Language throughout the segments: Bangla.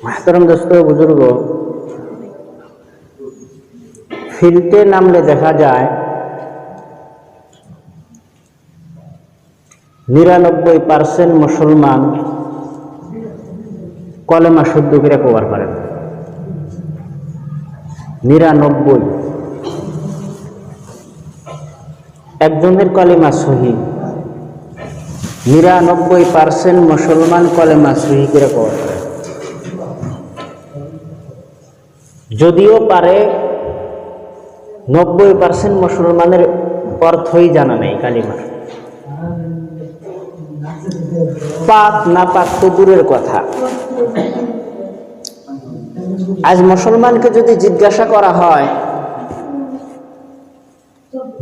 মাহতারাম দোস্ত বুজুর্গ, ফিল্ডে নামলে দেখা যায় ৯৯% মুসলমান কলেমা শুদ্ধ করে কভার করেন। ৯৯ একজনের কলেমা সহি, ৯৯% মুসলমান কলেমা সহি করে কভার করে। যদিও পারে ৯০% মুসলমানের অর্থই জানা নেই কালিমার। পাক না পাক তো দূরের কথা। আজ মুসলমানকে যদি জিজ্ঞাসা করা হয়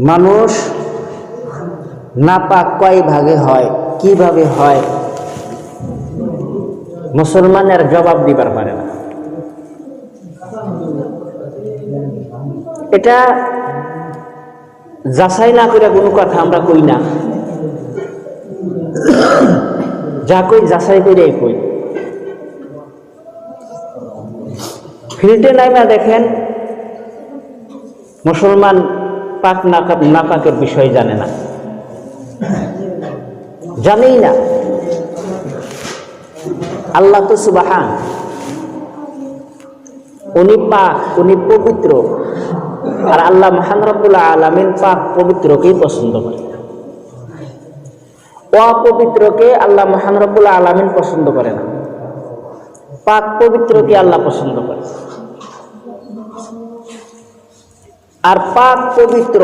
মানুষ নাপাক কয় ভাগে হয়, কিভাবে হয়, মুসলমানের জবাব দিবার পারে না। এটা যাচাই না করে কোনো কথা আমরা কই না, যা কই যাচাই করে কই। ফিল্ডে নাইমা দেখেন মুসলমান পাক নাপাকের বিষয় জানে না, জানেই না। আল্লাহ তো সুবহান, উনি পাক, উনি পবিত্র। আর আল্লাহ মহান রব্বুল আলামিন পাক পবিত্রকেই পছন্দ করে, অপবিত্রকে আল্লাহ মহান রব্বুল আলামিন পছন্দ করে না, পাক পবিত্রকে আল্লাহ পছন্দ করে। আর পাক পবিত্র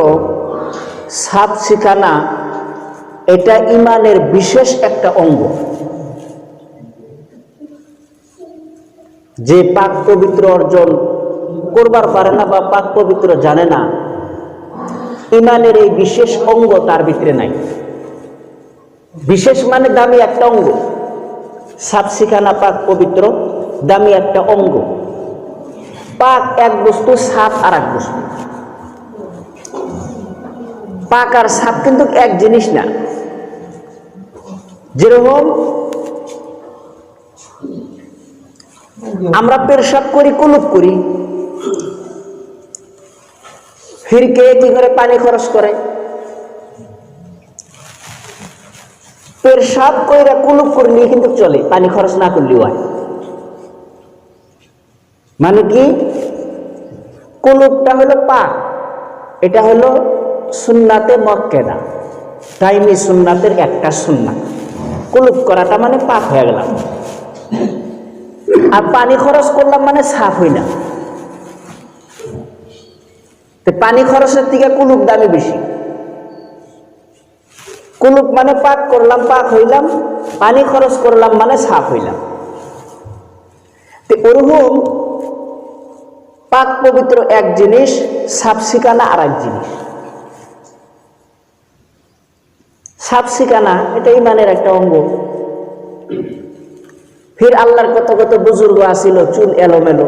সাত শিখানা এটা ইমানের বিশেষ একটা অঙ্গ। যে পাক পবিত্র অর্জন করবার পারে না বা পাক পবিত্র জানে না, ইমানের এই বিশেষ অঙ্গ তার ভিতরে নাই। বিশেষ মানে দামি একটা অঙ্গ। সাত শিখানা পাক পবিত্র দামি একটা অঙ্গ। পাক এক বস্তু, সাত আর এক বস্তু। পাক আর সাত কিন্তু এক জিনিস না। যেরকম আমরা পেশাব করি, কুলুপ করি, ফিরকে কি করে পানি খরচ করে, পেশাব কইরা কুলুপ করলে কিন্তু চলে, পানি খরচ না করলেও হয়। মানে কি, কুলুপটা হলো পাক, এটা হলো সুন্নাতে মুআক্কাদা, টাইমি সুন্নাতের একটা সুন্নাত। কুলুপ করাটা মানে পাক হয়ে গেলাম। আর পানি খরচ করলাম মানে সাফ হইলাম। পানি খরচের থেকে কুলুপ দামে বেশি। কুলুপ মানে পাক করলাম, পাক হইলাম, পানি খরচ করলাম মানে সাফ হইলাম। ওরকম পাক পবিত্র এক জিনিস, সাফ শিখানা আর এক জিনিস। সাফ শিখানা এটা ইমানের একটা অঙ্গ। ফির আল্লাহর কত কত বুজুর্গ আসিল, চুল এলোমেলো,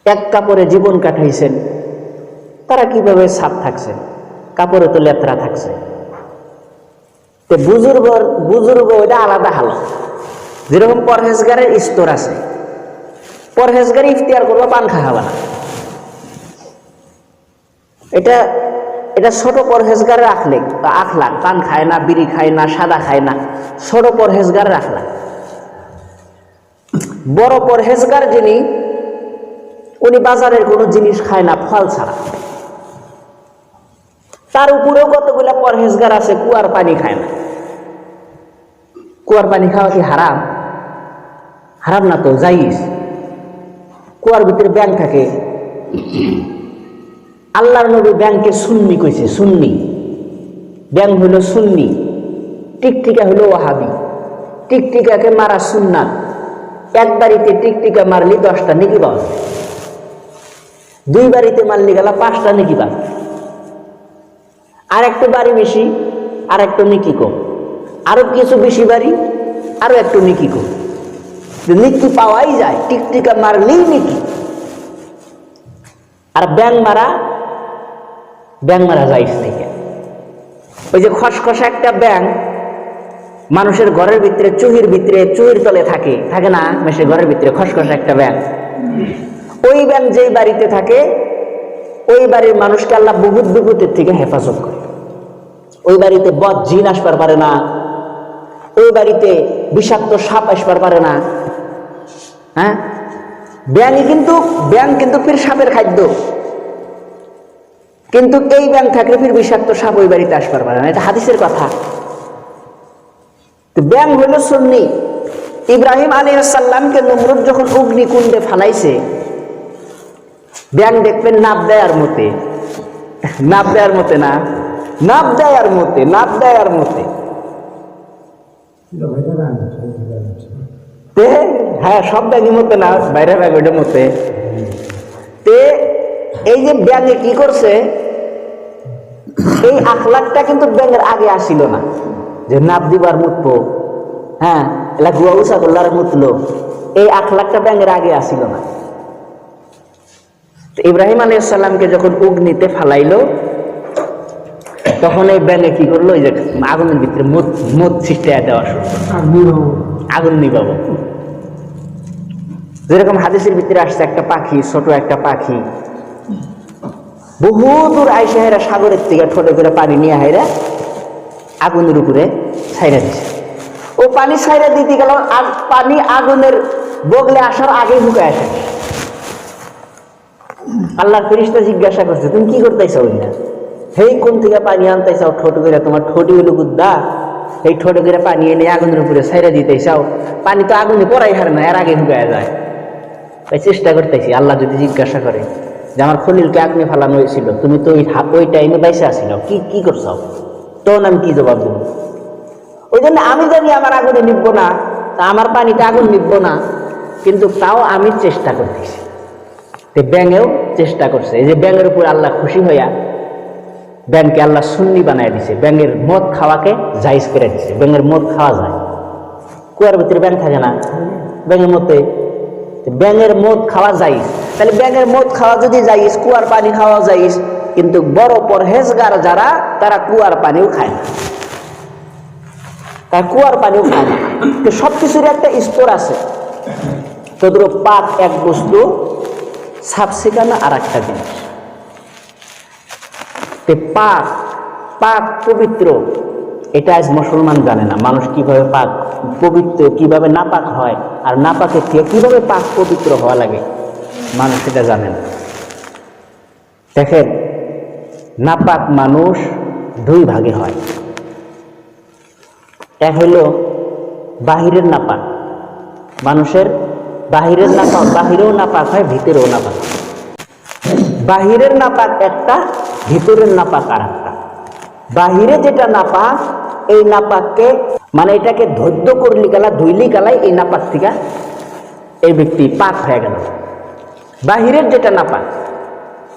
এক কাপড়ে জীবন কাটাইছেন, তারা কিভাবে সাফ থাকছেন? কাপড়ে তো লেত্রা থাকছে। তো বুজুর্গ ওইটা আলাদা হালত। যেরকম পরহেজগারের স্তর আছে, পরহেজগারি ইফতিয়ার করবো পান খাওয়া না, এটা ছোট পরহেজগারের আখলাক। পান খায় না, বিড়ি খায় না, সাদা খায় না, ছোট পরহেজগারের আখলাক। বড় পরহেজগার যিনি, উনি বাজারের কোনো জিনিস খায় না ফল ছাড়া। তার উপরেও কতগুলা পরহেজগার আছে কুয়ার পানি খায় না। কুয়ার পানি খাওয়া কি হারাম? হারাম না তো, জায়েজ। কুয়ার ভিতরে ব্যাং থাকে। আল্লাহর নবী ব্যাংকে সুন্নি কইছে, সুন্নি। ব্যাং হইল সুন্নি, টিকটিকা হইল ওয়াহাবি। টিকটিকাকে মারা সুন্নাত। এক বাড়িতে টিকটিকা মারলি 10টা নেকি পাওয়া যায়, 2 বাড়িতে মারলি গেলা 5টা নেকি পাওয়া যায়। আর একটু বাড়ি বেশি, আর একটু নেকি কম, আরো কিছু বেশি বাড়ি, আরো একটু নেকি কম। নেকি পাওয়াই যায়, টিকটিকা মারলেই নেকি। আর ব্যাং মারা যায় থেকে, ওই যে খসখসা একটা ব্যাং, মানুষের ঘরের ভিতরে চুহির তলে থাকে থাকে না, মেসের ঘরের ভিতরে খসখস একটা ব্যাং। ওই ব্যাং যেই বাড়িতে থাকে ওই বাড়ির মানুষকে আল্লাহ বহুত বিপদের থেকে হেফাজত করে। ওই বাড়িতে বদ জিন আসবার পারে না, ওই বাড়িতে বিষাক্ত সাপ আসবার পারে না। হ্যাঁ, ব্যাং কিন্তু ফির সাপের খাদ্য, কিন্তু এই ব্যাং থাকলে ফির বিষাক্ত সাপ ওই বাড়িতে আসবার পারে না, এটা হাদিসের কথা। ব্যাং হইল সুন্নি। ইব্রাহিম আলাইহিস সালামকে নমরুদ যখন অগ্নিকুণ্ডে ফালাইছে, ব্যাং দেখবেন নাপ দেয়ার মতে না, নাপ দেয়ার মতে। হ্যাঁ, সব ব্যাগের মতে না, বাইরে ব্যাগ ওইটার মতে। এই যে ব্যাঙে কি করছে, এই আখলাকটা কিন্তু ব্যাঙের আগে আসিল না, যে নাপ দিবার মুতবো, হ্যাঁ এলা গুয়া উষা করলার মুতলো, এই আখলাকটা ব্যাঙের আগে আসিল না। ইব্রাহিম আলাইহিস সালামকে যখন অগ্নিতে ফালাইলো, তখন এই ব্যাঙে কি করলো, এই যে আগুনের ভিতরে মদ ছিটে দেওয়া শুরু করলো, আগুন নিবাবো। যেরকম হাদিসের ভিতরে আসছে, একটা পাখি, ছোট একটা পাখি বহু দূর আইসা হেরা সাগরের থেকে ঠোঁটে করে পানি নিয়ে হাইরা আগুনের উপরে ছাইরা দিছে। ও পানি ছাইরা দিতে গেল, আর পানি আগুনের বগলে আসার আগে হুকায় আসে। আল্লাহর ফেরেশতা জিজ্ঞাসা করছে, তুমি কি করতেছো? হেই কোন থেকে পানি আনতেছাও? ঠোঁট করে, তোমার ঠোঁটি হইল গুদ্দা, এই ঠোঁটে করে পানি এনে আগুনের উপরে ছাইরা দিতে চাও? পানি তো আগুনে পড়াই হারে না, এর আগে হুকায় যায়। তাই চেষ্টা করতেছি, আল্লাহ যদি জিজ্ঞাসা করে যে আমার খলিলকে আগুনে ফালানো হয়েছিল, তুমি তো ওই টাইমে বাইসে আসিল, কি করছো? তখন আমি কি জবাব দেব? ওই জন্য আমি জানি আমার আগুনে নিব না, আমার পানিতে আগুন নিব না, কিন্তু তাও আমি চেষ্টা করতেছি। ব্যাঙেও চেষ্টা করছে। এই যে ব্যাঙের উপর আল্লাহ খুশি হইয়া ব্যাঙকে আল্লাহ সুন্নি বানায় দিছে, ব্যাঙের মদ খাওয়াকে জায়েজ করে দিছে। ব্যাঙের মদ খাওয়া যায়, কুয়ার ভিতরে ব্যাঙ থাকে না, ব্যাঙের মধ্যে ব্যাঙের মদ খাওয়া জায়েজ। তাহলে ব্যাঙের মদ খাওয়া যদি জায়েজ, কুয়ার পানি খাওয়া জায়েজ, কিন্তু বড় পরহেজগার যারা, তারা কুয়ার পানিও খায় না, তারা কুয়ার পানিও খায় না। তো সবকিছুর একটা স্তর আছে। তদ্রূপ পাক এক বস্তু, সাফ সিকানা আর একটা জিনিস। পাক পবিত্র, এটা আজ মুসলমান জানে না। মানুষ কিভাবে পাক পবিত্র, কিভাবে নাপাক হয়, আর নাপাকের থেকে কিভাবে পাক পবিত্র হওয়া লাগে, মানুষ এটা জানে না। দেখেন, নাপাক মানুষ দুই ভাগে হয়। এক হইল বাহিরের নাপাক, মানুষের বাহিরের নাপাক, বাহিরেও নাপাক হয়, ভিতরেও নাপাক। বাহিরের নাপাক একটা, ভিতরের নাপাক আর একটা। বাহিরে যেটা নাপাক, এই নাপাককে মানে এটাকে ধৈর্য করলি গালা, ধুইলি গালাই, এই নাপাক থেকে এই ব্যক্তি পাক হয়ে গেল। বাহিরের যেটা নাপাক,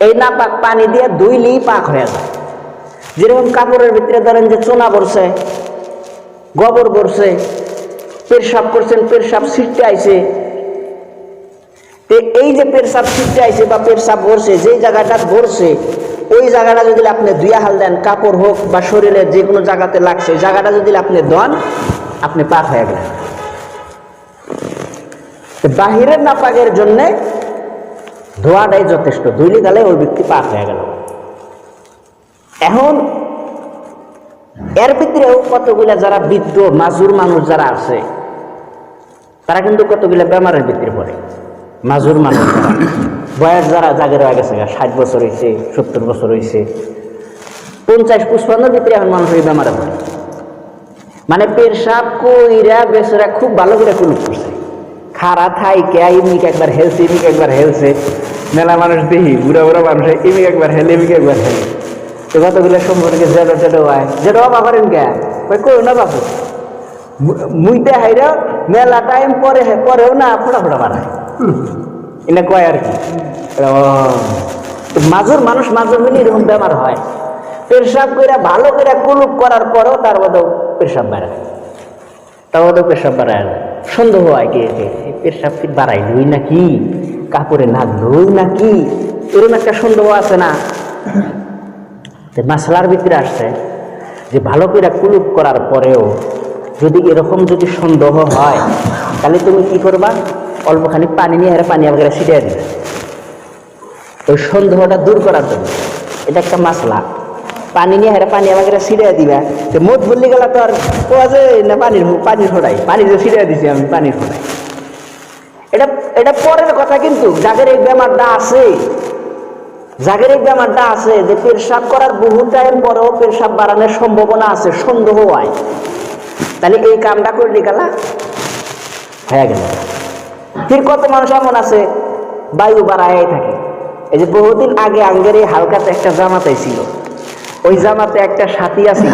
এই নাপাক পানি দিয়ে ধুইলি পাক হয়ে যায়। যেরকম কাপড়ের ভিতরে ধরেন যে চোনা পড়ছে, গোবর পড়ছে, পেশাব করছেন, পেশাব ছিটতে আইছে, এই যে পেশাব ছিটতে আইছে বা পেশাব ভরছে, যেই জায়গাটা ভরছে, ওই জায়গাটা যদি আপনি দুইয়া হাল দেন, কাপড় হোক বা শরীরের যে কোনো জায়গাতে লাগছে, জায়গাটা যদি আপনি দেন, আপনি পাক হয়ে গেলেন। বাহিরের নাপাকের জন্য ধোয়াটাই যথেষ্ট, ধুইলি গেলে ওই ব্যক্তি পাক হয়ে গেল। এখন এর ভিতরেও কতগুলা যারা বৃদ্ধ মাজুর মানুষ যারা আছে, তারা কিন্তু কতগুলা বেমারের ভিতরে পড়ে। মাজুর মানুষ যারা, বয়স যারা জাগের হয়ে গেছে, 60 বছর হয়েছে, 70 বছর হয়েছে, 50-55 ভিতরে এখন মানুষ এই বেমারে পড়ে। মানে পেশাব কইরা বেচারা খুব ভালো করে কুলুপ করছে, খারা থাইকে ইমিক একবার হেলছে, ইমিক একবার হেলছে। মেলা মানুষ দেখি, বুড়া বুড়া মানুষ ইমিক একবার হেলে, ইমিক একবার হেলে। তো কতগুলো সম্পর্কে যেটা হয়, যেটা বাবা করেন কে কই না বাবু, মুইতে হাইরা মেলা টাইম পরেও না ফোটা বাড়ায়, এটা কয় আর কি। মাজুর মানুষ, মাজুর মিলে এরকম বেমার হয়। পেশাব করে ভালো করে কুলুপ করার পরেও তার মধ্যেও পেশাব বাড়ায়, তার মধ্যেও পেশাব বাড়ায়। সন্দেহ হয় কি পেশাব কি বাড়াইলই নাকি, কাপড়ে নাগলই নাকি, এরকম একটা সন্দেহ আছে না। মাসলার ভিতরে আসছে যে ভালো করে কুলুপ করার পরেও যদি এরকম যদি সন্দেহ হয় তাহলে তুমি কি করবা, অল্পখানি পানি নিয়ে পানি আমাকে ছিটিয়ে দিবে ওই সন্দেহটা দূর করার জন্য। এটা একটা মাসলা। পানি নিয়ে পানি আমাকে ছিটিয়ে দিবা, মদ বললি গেলা তো আর কোয়া যে না পানির ফোড়াই, পানি যে ছিটিয়ে দিছি আমি পানির ফোড়াই। এটা পরের কথা, কিন্তু যাদের এই বেমারটা আছে, যাদের এই বেমারটা আছে যে পেশাব করার বহু টাইম পরেও পেশাব বাড়ানোর সম্ভাবনা আছে, সন্দেহ হয়, তাহলে এই কামটা করলে গেলা হয়ে গেল। ফির কত মানুষ এমন আছে বায়ু বাড়ায় থাকে। এই যে বহুদিন আগে আঙ্গের এই হালকাতে একটা জামাতে ছিল, ওই জামাতে একটা সাথী আছে,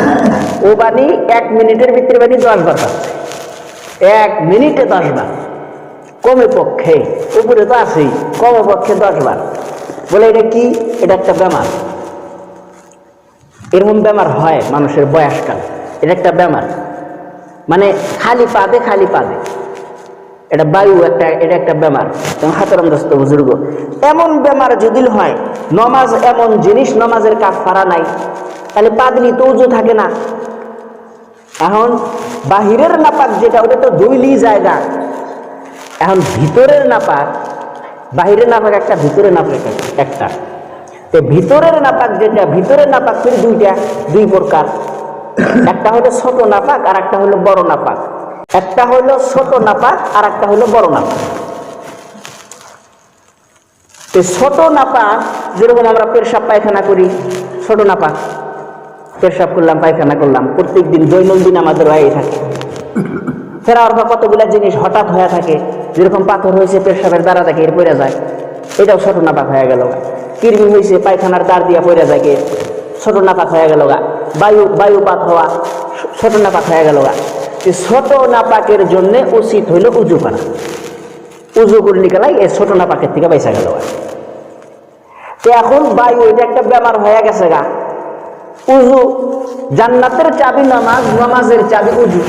ও বাণী 1 মিনিটের ভিতরে বাণী 10 বার পাচ্ছে, 1 মিনিটে 10 বার, কমে পক্ষে, উপরে তো আছেই, কমে পক্ষে 10 বার। বলে এটা কি? এটা একটা বেমার। এরকম বেমার হয় মানুষের বয়সকাল, এটা একটা বেমার, মানে খালি পাদে এটা বায়ু এটা একটা বেমার। হাতরাম দোস্ত বুজুর্গ, এমন বেমার যদি হয়, নমাজ এমন জিনিস, নমাজের কাফারা নাই, তাহলে পাদলি তো উজু থাকে না। এখন বাহিরের নাপাক যেটা, ওটা তো দুইলি জায়গা। এখন ভিতরের নাপাক, বাহিরের নাপাক একটা, ভিতরের নাপাক একটা। তো ভিতরের নাপাক যেটা, ভিতরের নাপাক ফির দুই প্রকার। একটা হলো ছোট নাপাক আর একটা হলো বড় নাপাক। একটা হলো ছোট নাপাক আর একটা হলো বড় নাপাক। তো ছোট নাপাক যেরকম আমরা পেশাব পায়খানা করি, ছোট নাপাক, পেশাব করলাম পায়খানা করলাম, প্রত্যেকদিন দৈনন্দিন আমাদের হয়ে থাকে। ফেরার পর কতগুলা জিনিস হঠাৎ হয়ে থাকে, যেরকম পাথর হয়েছে পেশাবের দ্বারা থাকে এর পড়ে যায়, এটাও ছোট নাপাক হয়ে গেল। কৃমি হয়েছে পায়খানার দ্বার দিয়া পড়ে যায়, ছোট নাপাক হয়ে গেল। বায়ুপাত হওয়া ছোট নাপাক হয়ে গেল। ছোট নাপাকের জন্য উচিত হইল উজু করা। উজু করলি গেলাই এই ছোট নাপাকের থেকে বাইসা গেল। তো এখন বায়ু, এটা একটা বেমার হয়ে গেছে গা। উজু, জান্নাতের চাবি নামাজ, নামাজের চাবি উজু,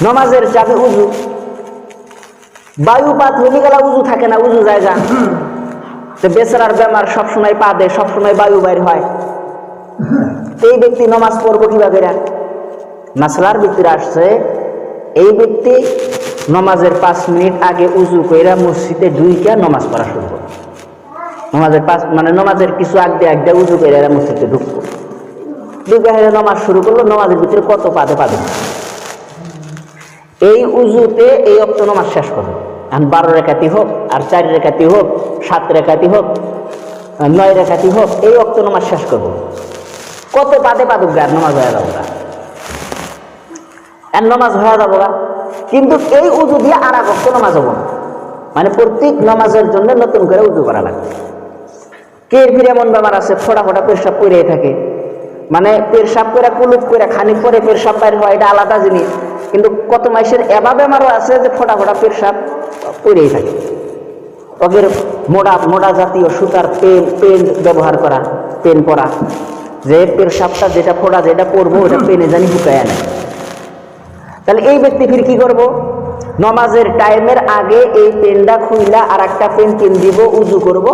নামাজের চাবি উজু। বায়ুপাত হইলে গেলা উজু থাকে না, উজু যায় যা। তো বেচারার বেমার সবসময় পাদে, সবসময় বায়ু বাইর হয়। এই ব্যক্তি নামাজ পড়বো কিভাবে? মাসলার ভিতরে আসছে, এই ব্যক্তি নামাজের 5 মিনিট আগে উজু কইরা মসজিদে ঢুইকা নামাজ পড়া শুরু করবে। নামাজের কিছু আগে উজু কইরা মসজিদে ঢুকবো, নামাজ শুরু করলো। নামাজের ভিতরে কত পাদে এই উজুতে এই অক্ত নামাজ শেষ করবে। 12 রেখাতি হোক, আর 4 রেখাতি হোক, 7 রেখাতি হোক, 9 রেখাতি হোক, এই অক্ত নামাজ শেষ করবো। কত পাদে পাদুক গার নামাজ হয়ে যাবো, নামাজ হয়ে যাবো। কিন্তু এই উজু দিয়ে আর এক অক্ত নামাজ হবো না, মানে প্রত্যেক নামাজের জন্য নতুন করে উজু করা লাগবে। কে ফিরে এমন বেমার আছে, ফোটা পেশাব করেই থাকে, মানে পেশাব করে কুলুপ করে খানিক পরে পেশাব বাইর হয়, এটা আলাদা জিনিস। কিন্তু কত মাসের এবা বেমারও আছে যে ফোটা পেশাব করেই থাকে। ওদের মোটা জাতীয় সুতার পেন ব্যবহার করা, পেন পরা, যে পেশাবটা যেটা ফোটা যেটা পরবো ওটা পেনে জানি ঢুকায় আনে। তাহলে এই ব্যক্তি ফির কি করবো? নমাজের টাইমের আগে এই পেনটা খুইলা আর একটা পেন কিন দিব, উজু করব,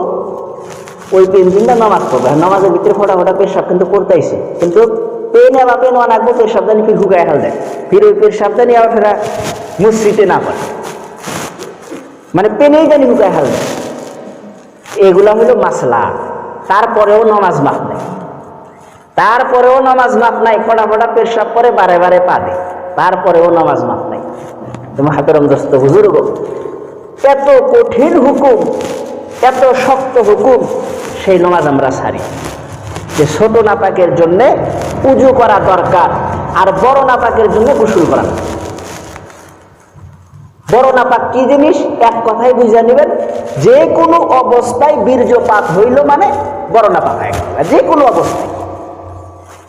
ওই পেন দিনটা নামাজ পড়বে। নামাজের ভিতরে ফোটা পেশাব কিন্তু করতেইছে, কিন্তু পেন আবার পেন আনবো, পেশাবদানি ফির ঢুকায় হাল দেয়, ফির ওই পেশাবদানি আবার ফেরা মসজিদে না পড়ে, মানে পেনেই জানি ঢুকায় হাল দেয়। এগুলা হলো মাসলা। তারপরেও নামাজ মাফ নাই, তারপরেও নামাজ মাফ নাই। ফোটা পেশাব করে বারে পাদে, তারপরেও নামাজ মাফ নাই। তোমার হাতের দোস্ত হুজুর, এত কঠিন হুকুম, এত শক্ত হুকুম, সেই নামাজ আমরা ছাড়ি। যে ছোট নাপাকের জন্য উজু করা দরকার, আর বড় নাপাকের জন্য গোসল করা। বড় নাপাক কি জিনিস? এক কথায় বুঝে নেবেন, যে কোনো অবস্থায় বীর্যপাত হইল মানে বড় নাপাক হয়ে গেল। যে কোনো অবস্থায়,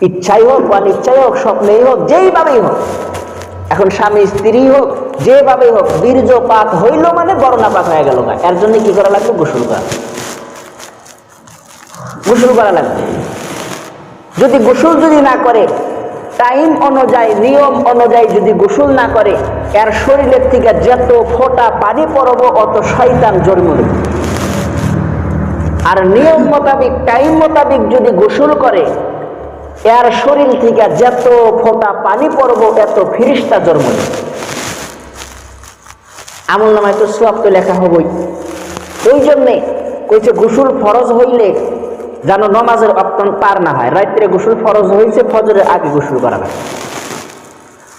ইচ্ছাই হোক অনিচ্ছাই হোক, স্বপ্নেই হোক, যেইভাবেই হোক, এখন স্বামী স্ত্রী হোক, যেভাবেই হোক, বীর্যপাত হইল মানে বড় নাপাক হয়ে গেল। এর জন্য কি করা লাগবে? গোসল করা লাগবে। যদি গোসল না করে, টাইম অনুযায়ী, নিয়ম অনুযায়ী যদি গোসল না করে, এর শরীরের থেকে যত ফোঁটা পানি পড়ব অত শয়তান জন্ম নেবে। আর নিয়ম মোতাবিক, টাইম মোতাবিক যদি গোসল করে, এর শরীর থেকে যত ফোঁটা পানি পড়বো এত ফিরিস্তা জন্ম নেবে। আমল নামায় তো সওয়াব তো লেখা হবই। ওই জন্যে কইছে গোসল ফরজ হইলে যেন নমাজের ওয়াক্ত পার না হয়। রাত্রে গোসল ফরজ হয়েছে, ফজরের আগে গোসল করা লাগে।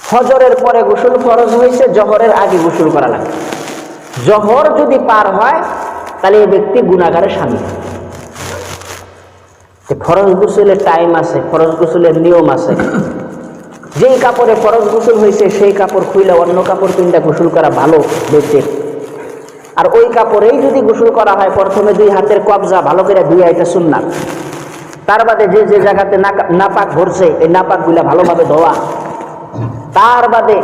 ফজরের পরে গোসল ফরজ হয়েছে, জহরের আগে গোসল করা লাগে। জহর যদি পার হয় তাহলে এই ব্যক্তি গুনাহগারে শামিল। ফরজ গোসলের টাইম আছে, ফরজ গোসলের নিয়ম আছে। যেই কাপড়ে ফরজ গোসল হয়েছে সেই কাপড় খুইলে অন্য কাপড় কিনতে গোসল করা ভালো ব্যক্তির। আর ওই কাপড়েই যদি গোসল করা হয়, প্রথমে 2 হাতের কবজা ভালো করে ধুয়ে, এটা সুন্নাত। তার বাদে যে যে জায়গাতে নাপাক ভরছে এই নাপাক গুলা ভালোভাবে ধোয়া। তার বাদে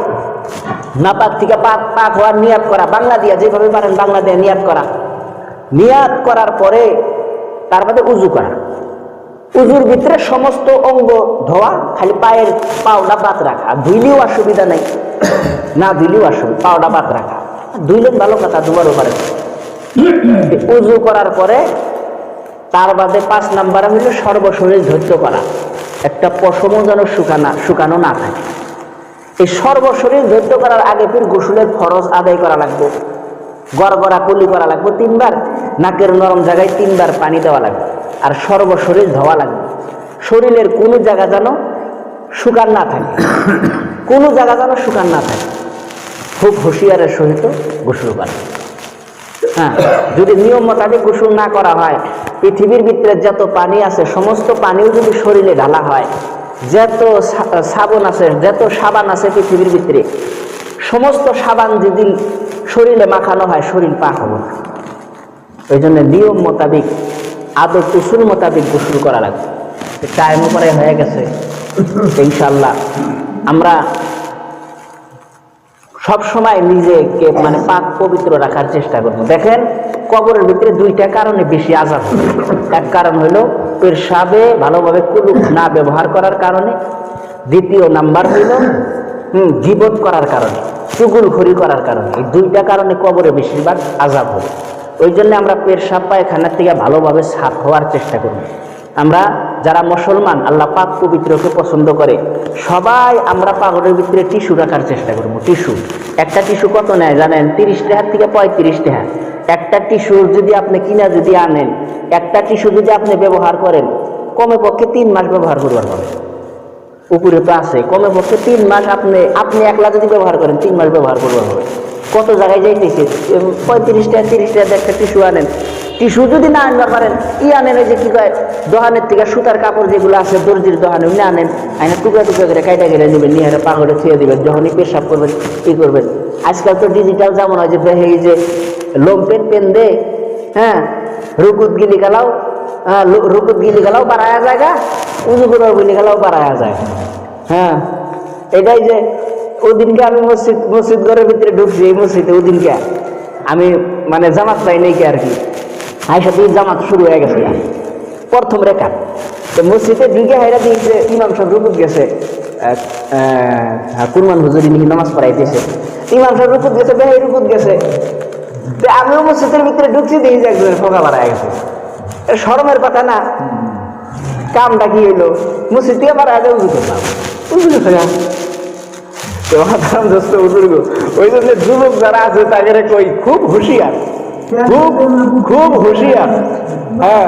নাপাক থেকে পাক হওয়ার নিয়াত করা, বাংলা দিয়া যেভাবে পারেন বাংলা দিয়ে নিয়াত করা। নিয়াত করার পরে তার বাদে উজু করা। উজুর ভিতরে সমস্ত অঙ্গ ধোয়া, খালি পায়ের পাওটা বাদ রাখা। ধুইলেও অসুবিধা নেই, না ধুইলেও অসুবিধা, পাওটা বাদ রাখা। ধুইলেন ভালো কথা, ধোয়ারও পারে। উজু করার পরে তার বাদে 5 নাম্বারে হইল সর্বশরীর ধৈর্য করা। একটা পশমও যেন শুকানো না থাকে। এই সর্বশরীর ধৈর্য করার আগে ফির গোসলের ফরজ আদায় করা লাগবে। গড়গড়া কুলি করা লাগবে 3 বার, নাকের নরম জায়গায় 3 বার পানি দেওয়া লাগবে, আর সর্বশরীর ধোয়া লাগবে। শরীরের কোনো জায়গা যেন শুকান না থাকে, কোনো জায়গা যেন শুকান না থাকে। খুব হুঁশিয়ারের সহিত গোসল করা। হ্যাঁ, যদি নিয়ম মোতাবেক গোসল না করা হয়, পৃথিবীর ভিতরে যত পানি আছে সমস্ত পানিও যদি শরীরে ঢালা হয়, যত সাবান আছে, যত সাবান আছে পৃথিবীর ভিতরে, সমস্ত সাবান যেদিন শরীরে মাখানো হয় শরীর পাক হবে না। ওই জন্য নিয়ম মোতাবেক, আদত উসুল মোতাবেক গোসল করা লাগবে। টাইম উপরে হয়ে গেছে, ইনশাআল্লাহ আমরা সব সময় নিজেকে মানে পাক পবিত্র রাখার চেষ্টা করব। দেখেন, কবরের ভিতরে 2টা কারণে বেশি আযাব হয়। এক কারণ হলো পেশাবে ভালোভাবে কুলুপ না ব্যবহার করার কারণে। দ্বিতীয় নাম্বার হইল গীবত করার কারণে, চুগলখড়ি করার কারণে। এই 2টা কারণে কবরে বেশিরভাগ আযাব হবে। ওই জন্য আমরা পেশাব পায়খানার থেকে ভালোভাবে সাফ হওয়ার চেষ্টা করব। আমরা যারা মুসলমান, আল্লাহ পাক পবিত্রকে পছন্দ করে, সবাই আমরা পাগলের ভিতরে টিস্যু রাখার চেষ্টা করব। টিস্যু, একটা টিস্যু কত নেয় জানেন? 30 টাকা থেকে 35 টাকা। একটা টিস্যু যদি আপনি কিনা যদি আনেন, একটা টিস্যু যদি আপনি ব্যবহার করেন, কমে পক্ষে 3 মাস ব্যবহার করবার হবে। উপরে তো আছে, কমে পক্ষে 3 মাস আপনি একলা যদি ব্যবহার করেন 3 মাস ব্যবহার করবার হবে। কত জায়গায় যাইতেছে 35 টাকা 30 টাকা একটা টিস্যু আনেন। টিস্যু যদি না আনবার পারেন, আনেন ওই যে কি কয় দোকানের থেকে সুতার কাপড় যেগুলো আছে দর্জির দোকানে, উনি আনেন, আইনা টুকরা টুকরা করে কাইটা কেটে নেবেন, নিয়ে পাগড়ে ছুঁয়ে দিবেন। যখনই পেশাব করবেন কি করবেন, আজকাল তো ডিজিটাল যেমন হয় যে এই যে লম্পেন পেন দে, হ্যাঁ, রুকুত গিলি গেলাও বাড়ায়া জায়গা, উজু করার বলি গেলাও বাড়ায়া যায়। হ্যাঁ, এটাই যে ওদিনকে আমি মসজিদ ঘরের ভিতরে ঢুকছি, এই মসজিদে ওদিনকে আমি মানে জামাত পাই নাই আর কি, আইসা দিয়ে জামাত শুরু হয়ে গেছে প্রথম রেখা। তো মসজিদে ঢুকে হাইরা দিয়েছে ইমাম সাহেব রুকুত গেছে, কুরমান হুজুরি নাকি নামাজ পড়াইতেছে। ইমাম সাহেব রুকুত গেছে, বেহাই রুকুত গেছে। আমিও মসজিদের ভিতরে ঢুকছি, দেখি যে একজনের ফোকা বাড়ায় গেছে। শরমের কথা না, কামটা কি হইলো, মসজিদ থেকে বাড়ায় যায় উজু করলাম, উজু করছে না। ওই জন্য যুবক যারা আছে তাদের কই খুব হুঁশিয়ার, খুব হুঁশিয়ার। হ্যাঁ,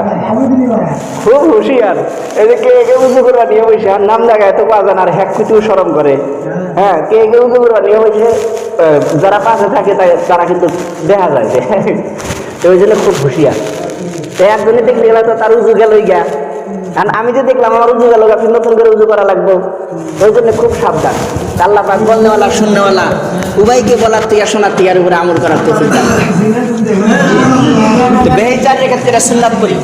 খুব হুঁশিয়ার। এই যে কে উজু করবা নিয়ে বসে, আর নাম জায়গায় তো পাওয়া যান, আর হ্যাক কিছুও সরম করে। হ্যাঁ, কে উজু করবা নিয়ে বসে, যারা পাশে থাকে তারা কিন্তু দেখা যায় যে ওই জন্য খুব হুঁশিয়ার। একজনে দেখলে গেলে তো তার উজু গেলই গা, কারণ আমি যে দেখলাম আমার উজু গেল, আপনি নতুন করে উজু করা লাগবো। ওই জন্য খুব সাবধান। আল্লাহ পাক বলনেওয়ালা শুননেওয়ালা উভয়কে বলার থেকে শোনার থেকে উপরে আমল করার তৌফিক দান করেন। বেহেজার ক্ষেত্রে সুন্নাত করি।